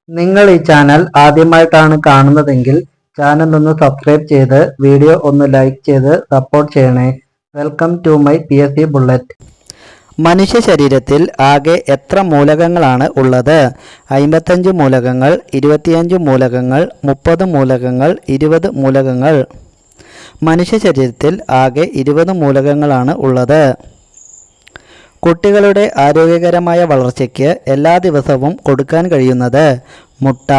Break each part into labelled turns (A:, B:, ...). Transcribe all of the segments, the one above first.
A: നിങ്ങൾ ഈ ചാനൽ ആദ്യമായിട്ടാണ് കാണുന്നതെങ്കിൽ ചാനൽ ഒന്ന് സബ്സ്ക്രൈബ് ചെയ്ത് വീഡിയോ ഒന്ന് ലൈക്ക് ചെയ്ത് സപ്പോർട്ട് ചെയ്യണേ. Welcome to my PSC bullet.
B: മനുഷ്യ ശരീരത്തിൽ ആകെ എത്ര മൂലകങ്ങളാണ് ഉള്ളത്? 55 മൂലകങ്ങൾ, 25 മൂലകങ്ങൾ, 30 മൂലകങ്ങൾ, 20 മൂലകങ്ങൾ. മനുഷ്യ ശരീരത്തിൽ ആകെ 20 മൂലകങ്ങളാണ് ഉള്ളത്. കുട്ടികളുടെ ആരോഗ്യകരമായ വളർച്ചയ്ക്ക് എല്ലാ ദിവസവും കൊടുക്കാൻ കഴിയുന്നത് മുട്ട,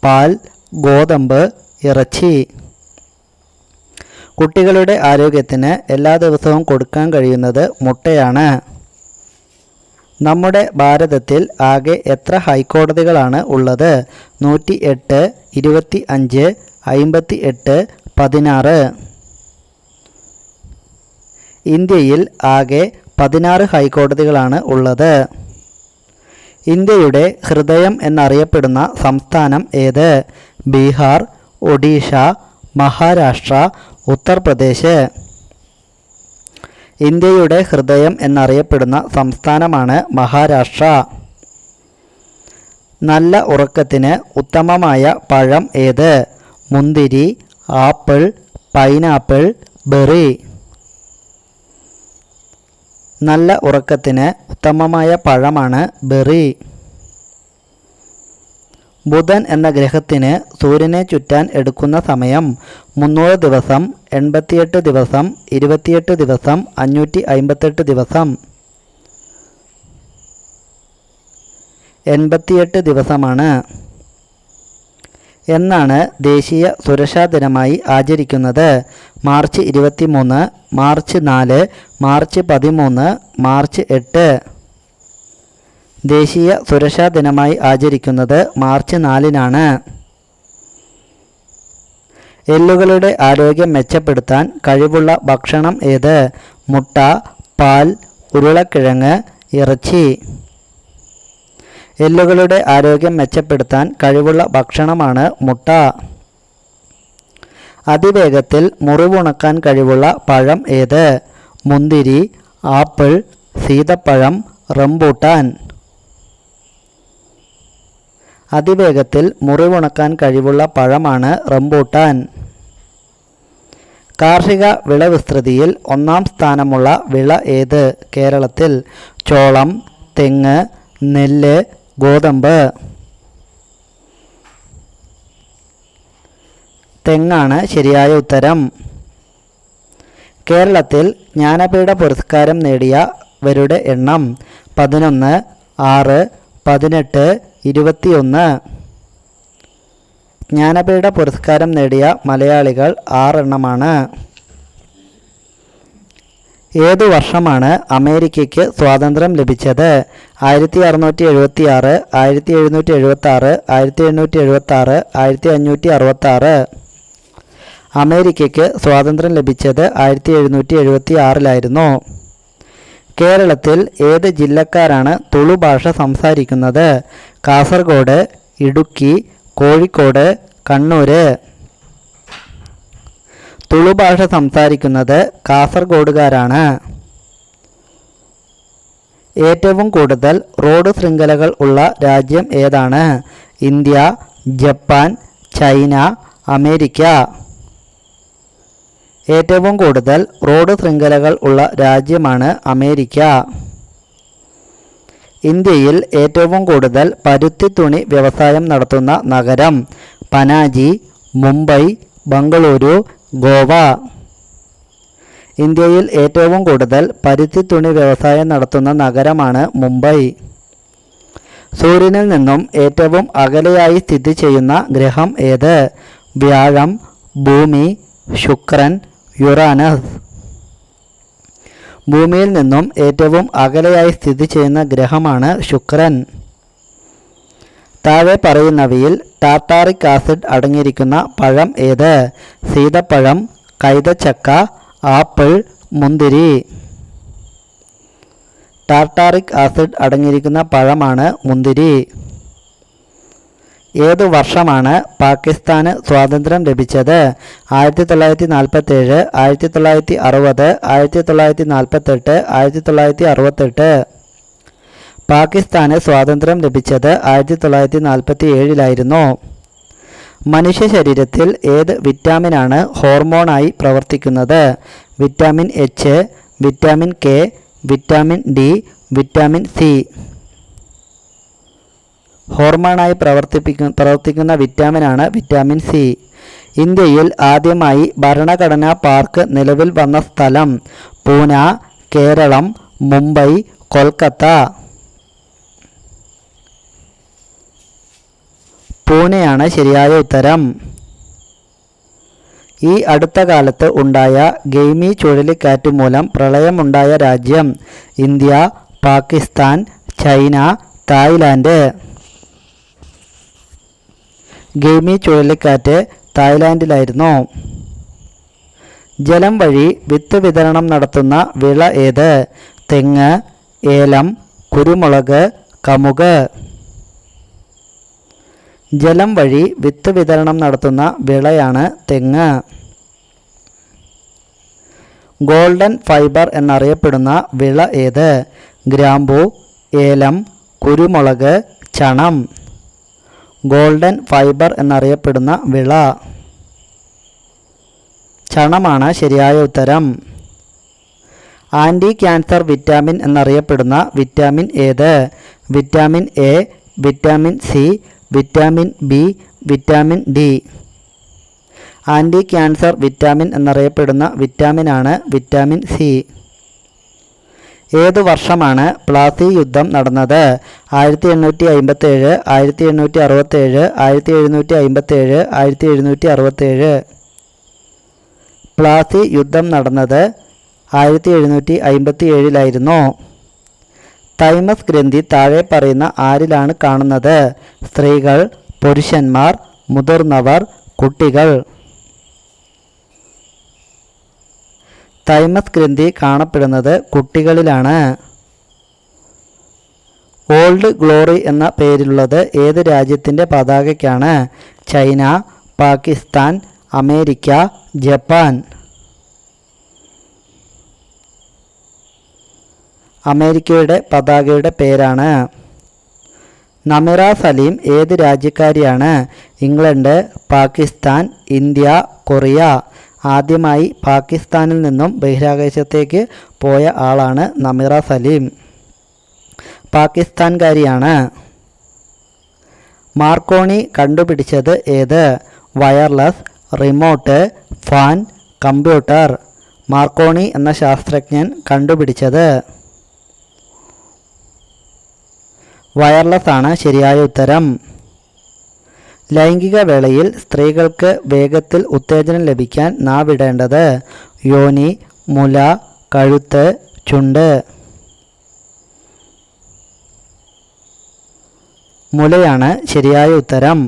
B: പാൽ, ഗോതമ്പ്, ഇറച്ചി. കുട്ടികളുടെ ആരോഗ്യത്തിന് എല്ലാ ദിവസവും കൊടുക്കാൻ കഴിയുന്നത് മുട്ടയാണ്. നമ്മുടെ ഭാരതത്തിൽ ആകെ എത്ര ഹൈക്കോടതികളാണ് ഉള്ളത്? 108, 25, 58, 16. ഇന്ത്യയിൽ ആകെ 16 ഹൈക്കോടതികളാണ് ഉള്ളത്. ഇന്ത്യയുടെ ഹൃദയം എന്നറിയപ്പെടുന്ന സംസ്ഥാനം ഏത്? ബീഹാർ, ഒഡീഷ, മഹാരാഷ്ട്ര, ഉത്തർപ്രദേശ്. ഇന്ത്യയുടെ ഹൃദയം എന്നറിയപ്പെടുന്ന സംസ്ഥാനമാണ് മഹാരാഷ്ട്ര. നല്ല ഉറക്കത്തിന് ഉത്തമമായ പഴം ഏത്? മുന്തിരി, ആപ്പിൾ, പൈനാപ്പിൾ, ബെറി. നല്ല ഉറക്കത്തിന് ഉത്തമമായ പഴമാണ് ബെറി. ബുധൻ എന്ന ഗ്രഹത്തിന് സൂര്യനെ ചുറ്റാൻ എടുക്കുന്ന സമയം 300 ദിവസം, 88 ദിവസം, 28 ദിവസം, 558 ദിവസം. 88 ദിവസമാണ്. എന്നാണ് ദേശീയ സുരക്ഷാ ദിനമായി ആചരിക്കുന്നത്? March 23, March 4, March 13, March 8. ദേശീയ സുരക്ഷാ ദിനമായി ആചരിക്കുന്നത് മാർച്ച് 4-നാണ്. എല്ലുകളുടെ ആരോഗ്യം മെച്ചപ്പെടുത്താൻ കഴിവുള്ള ഭക്ഷണം ഏത്? മുട്ട, പാൽ, ഉരുളക്കിഴങ്ങ്, ഇറച്ചി. എല്ലുകളുടെ ആരോഗ്യം മെച്ചപ്പെടുത്താൻ കഴിവുള്ള ഭക്ഷണമാണ് മുട്ട. അതിവേഗത്തിൽ മുറിവുണക്കാൻ കഴിവുള്ള പഴം ഏത്? മുന്തിരി, ആപ്പിൾ, സീതപ്പഴം, റംബൂട്ടാൻ. അതിവേഗത്തിൽ മുറിവുണക്കാൻ കഴിവുള്ള പഴമാണ് റംബൂട്ടാൻ. കാർഷിക വിളവിസ്തൃതിയിൽ 1-ാം സ്ഥാനമുള്ള വിള ഏത്? കേരളത്തിൽ ചോളം, തെങ്ങ്, നെല്ല്, ഗോതമ്പ്. തെങ്ങാണ് ശരിയായ ഉത്തരം. കേരളത്തിൽ ജ്ഞാനപീഠ പുരസ്കാരം നേടിയവരുടെ എണ്ണം 11, 6, 18, 21. ജ്ഞാനപീഠ പുരസ്കാരം നേടിയ മലയാളികൾ 6 എണ്ണമാണ്. ഏതു വർഷമാണ് അമേരിക്കയ്ക്ക് സ്വാതന്ത്ര്യം ലഭിച്ചത്? 1676, 1776, 1876, 1566. അമേരിക്കയ്ക്ക് സ്വാതന്ത്ര്യം ലഭിച്ചത് 1776-ലായിരുന്നു. കേരളത്തിൽ ഏത് ജില്ലക്കാരാണ് തുളു ഭാഷ സംസാരിക്കുന്നത്? കാസർഗോഡ്, ഇടുക്കി, കോഴിക്കോട്, കണ്ണൂർ. തുളു ഭാഷ സംസാരിക്കുന്നത് കാസർഗോഡുകാരാണ്. ഏറ്റവും കൂടുതൽ റോഡ് ശൃംഖലകൾ ഉള്ള രാജ്യം ഏതാണ്? India, Japan, China, America. ഏറ്റവും കൂടുതൽ റോഡ് ശൃംഖലകൾ ഉള്ള രാജ്യമാണ് അമേരിക്ക. ഇന്ത്യയിൽ ഏറ്റവും കൂടുതൽ പരുത്തി തുണി വ്യവസായം നടത്തുന്ന നഗരം? പനാജി, മുംബൈ, ബംഗളൂരു, ഗോവ. ഇന്ത്യയിൽ ഏറ്റവും കൂടുതൽ പരുത്തി തുണി വ്യവസായം നടത്തുന്ന നഗരമാണ് മുംബൈ. സൂര്യനിൽ നിന്നും ഏറ്റവും അകലെയായി സ്ഥിതി ചെയ്യുന്ന ഗ്രഹം ഏത്? വ്യാഴം, ഭൂമി, ശുക്രൻ, യുറാനസ്. ഭൂമിയിൽ നിന്നും ഏറ്റവും അകലെയായി സ്ഥിതി ചെയ്യുന്ന ഗ്രഹമാണ് ശുക്രൻ. താഴെ പറയുന്നവയിൽ ടാർട്ടാറിക് ആസിഡ് അടങ്ങിയിരിക്കുന്ന പഴം ഏത്? സീതപ്പഴം, കൈതച്ചക്ക, ആപ്പിൾ, മുന്തിരി. ടാർട്ടാറിക് ആസിഡ് അടങ്ങിയിരിക്കുന്ന പഴമാണ് മുന്തിരി. ഏതു വർഷമാണ് പാകിസ്ഥാന് സ്വാതന്ത്ര്യം ലഭിച്ചത്? 1947, 1960, 1948, 1968. പാകിസ്ഥാന് സ്വാതന്ത്ര്യം ലഭിച്ചത് 1947 മനുഷ്യ ശരീരത്തിൽ ഏത് വിറ്റാമിനാണ് ഹോർമോണായി പ്രവർത്തിക്കുന്നത്? Vitamin H, vitamin K, vitamin D, vitamin C. ഹോർമോണായി പ്രവർത്തിക്കുന്ന വിറ്റാമിനാണ് വിറ്റാമിൻ സി. ഇന്ത്യയിൽ ആദ്യമായി ഭരണഘടനാ പാർക്ക് നിലവിൽ വന്ന സ്ഥലം? പൂന, കേരളം, മുംബൈ, കൊൽക്കത്ത. പൂനെയാണ് ശരിയായ ഉത്തരം. ഈ അടുത്ത കാലത്ത് ഉണ്ടായ ഗെയ്മി ചുഴലിക്കാറ്റ് മൂലം പ്രളയമുണ്ടായ രാജ്യം? India, Pakistan, China, Thailand. Gaemi ചുഴലിക്കാറ്റ് തായ്ലാൻഡിലായിരുന്നു. ജലം വഴി വിത്ത് വിതരണം നടത്തുന്ന വിള ഏത്? തെങ്ങ്, ഏലം, കുരുമുളക്, കമുക്. ജലം വഴി വിത്ത് വിതരണം നടത്തുന്ന വിളയാണ് തെങ്ങ്. ഗോൾഡൻ ഫൈബർ എന്നറിയപ്പെടുന്ന വിള ഏത്? ഗ്രാമ്പൂ, ഏലം, കുരുമുളക്, ചണം. ഗോൾഡൻ ഫൈബർ എന്നറിയപ്പെടുന്ന വിള ചണമാണ് ശരിയായ ഉത്തരം. ആൻറ്റി ക്യാൻസർ വിറ്റാമിൻ എന്നറിയപ്പെടുന്ന വിറ്റാമിൻ ഏത്? Vitamin A, vitamin C, vitamin B, vitamin D. Anti cancer vitamin എന്നറിയപ്പെടുന്ന വിറ്റാമിനാണ് വിറ്റാമിൻ സി. ഏതു വർഷമാണ് പ്ലാസി യുദ്ധം നടന്നത്? 1857, 1867, 1757, 1767. പ്ലാസി യുദ്ധം നടന്നത് 1757 തൈമസ് ഗ്രന്ഥി താഴെ പറയുന്ന ആരിലാണ് കാണുന്നത്? സ്ത്രീകൾ, പുരുഷന്മാർ, മുതിർന്നവർ, കുട്ടികൾ. തൈമസ് ഗ്രന്ഥി കാണപ്പെടുന്നത് കുട്ടികളിലാണ്. ഓൾഡ് ഗ്ലോറി എന്ന പേരിലുള്ളത് ഏത് രാജ്യത്തിൻ്റെ പതാകയ്ക്കാണ്? China, Pakistan, America, Japan. അമേരിക്കയുടെ പതാകയുടെ പേരാണ്. നമിറ സലീം ഏത് രാജ്യക്കാരിയാണ്? England, Pakistan, India, Korea. ആദ്യമായി പാകിസ്ഥാനിൽ നിന്നും ബഹിരാകാശത്തേക്ക് പോയ ആളാണ് നമിറ സലീം. പാകിസ്ഥാൻകാരിയാണ്. മാർക്കോണി കണ്ടുപിടിച്ചത് ഏത്? Wireless, remote, fan, computer. Marconi എന്ന ശാസ്ത്രജ്ഞൻ കണ്ടുപിടിച്ചത് വയർലെസ് ആണ് ശരിയായ ഉത്തരം. ലൈംഗിക വേളയിൽ സ്ത്രീകൾക്ക് വേഗത്തിൽ ഉത്തേജനം ലഭിക്കാൻ നാവിടേണ്ടത്? യോനി, മുല, കഴുത്ത്, ചുണ്ട്. മുലയാണ് ശരിയായ ഉത്തരം.